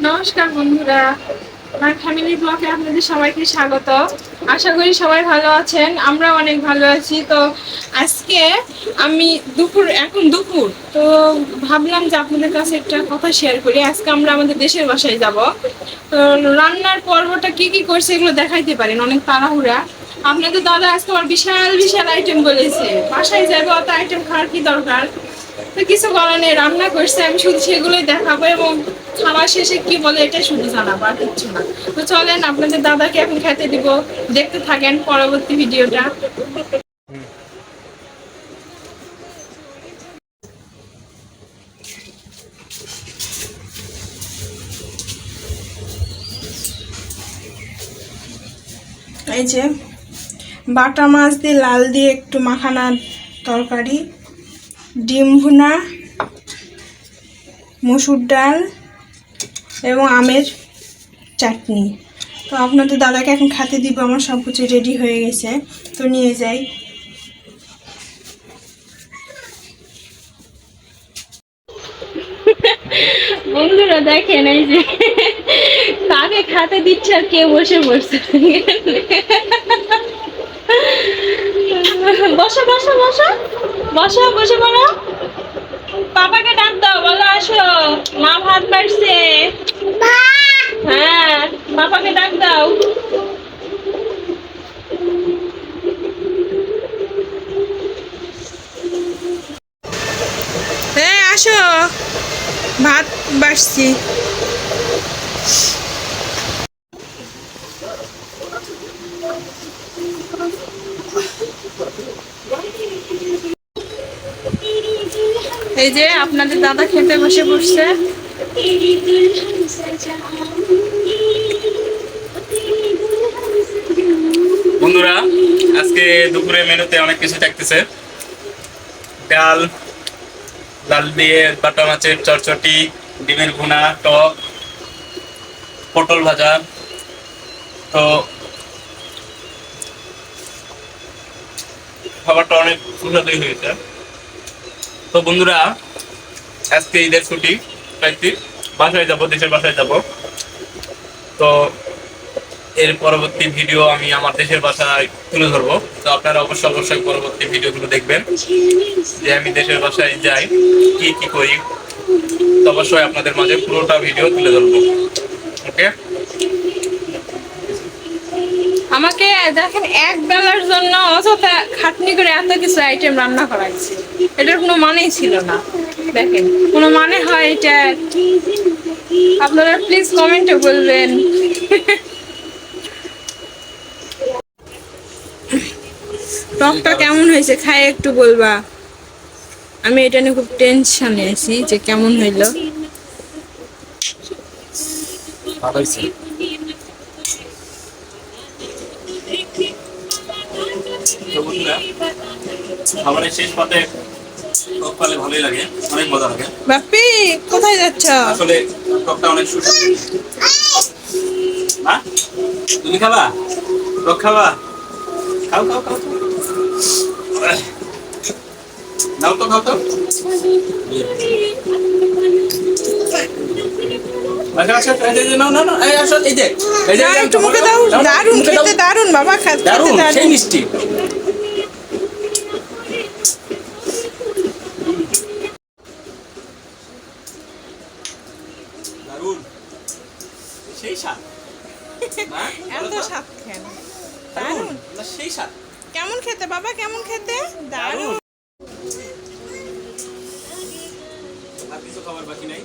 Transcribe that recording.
নমস্কার বন্ধুরা, আমার ফ্যামিলি ব্লগে আপনাদের সবাইকে স্বাগত। আশা করি সবাই ভালো আছেন, আমরা অনেক ভালো আছি। তো আজকে আমি এখন দুপুর তো ভাবলাম যে আপনাদের কাছে একটা কথা শেয়ার করি। আজকে আমরা আমাদের দেশের বাসায় যাব। তো রান্নার পর্বটা কি কি করছে এগুলো দেখাইতে পারেন, অনেক তাড়াহুড়া। আপনাদের দাদা আজকে আমার বিশাল বিশাল আইটেম বলেছে, বাসায় যাবে অত আইটেম খাওয়ার কি দরকার। তো কিছু করার নেই, রান্না করছে, আমি শুধু সেগুলোই দেখাবো এবং খাওয়া শেষে কি বলে এটা শুধু জানাবো, আর কিচ্ছু না। তো চলেন আপনাদের দাদাকে এখন খেতে দিব, দেখতে থাকেন পরবর্তী ভিডিওটা। এই যে বাটা মাছ দিয়ে লাল দিয়ে একটু মাখানা তরকারি, ডিম ভুনা, মসুর ডাল এবং আমের চাটনি। তো আপনাদের দাদাকে এখন খেতে দিব, আমার সব কিছু রেডি হয়ে গেছে, তো নিয়ে যাই। বন্ধুরা দেখেন, এই যে কাকে খেতে দিচ্ছে আর কে বসে পড়ছে। বসো বসো বসো বসো, বসে পড়ো। পাপাকে ডাক দাও, বলো আসো, মা ভাত বাড়ছে। হ্যাঁ, পাপাকে ডাক দাও। হ্যাঁ আসো, ভাত বাড়ছি। এই যে আপনাদের দাদা খেতে বসে পড়ছে। বন্ধুরা, আজকে দুপুরে মেনুতে অনেক কিছু থাকতেছে। ডাল, লাল দিয়ে বাটা মাছের চটচটি, ডিমের ভুনা, টক, পটল ভাজা। তো খাবারটা অনেক সুস্বাদু হয়েছে। তো বন্ধুরা, আজকে ঈদের ছুটি, পাইছি, বাসায় যাব, দেশের বাসায় যাব। তো এর পরবর্তী ভিডিও আমি আমার দেশের বাসায় তুলে ধরবো। তো আপনারা অবশ্যই পরবর্তী ভিডিওগুলো দেখবেন, যে আমি দেশের বাসায় যাই, কি কি করি। তো অবশ্যই আপনাদের মাঝে পুরোটা ভিডিও তুলে ধরবো। ওকে, আমাকে দেখেন এক বেলার জন্য অযথা খাটনি করে এত কিছু আইটেম রান্না করাইছে, এটার কোনো মানেই ছিল না। দেখেন, কোনো মানে হয় এটা? আপনারা প্লিজ কমেন্টে বলবেন। টকটা কেমন হয়েছে খায় একটু বলবা। আমি এটা নিয়ে খুব টেনশনে আছি যে কেমন হইলো। ভালো হয়েছে। তো বন্ধুরা, খাবারের শেষ পাতে টক পালে ভালোই লাগে, অনেক মজা লাগে। বাপ্পি কোথায় যাচ্ছ? আসলে টকটা অনেক সুস্বাদু। মা, তুমি খাবা? টক খাবা? খাও খাও খাও, নাও তো, খাও তো। আচ্ছা আচ্ছা, এই যে নাও নাও নাও, এই আসো, এই যে এই যে একটু মুখে দাও। দারুণ খেতে, দারুণ বাবা, খেতে দারুণ, সেই দারুণ। মিষ্টি। দারুণ, সেই স্বাদ। এত স্বাদ খেন, দারুণ না, সেই স্বাদ। কেমন খেতে বাবা, কেমন খেতে? দারুণ। আর কিছু খাবার বাকি নাই।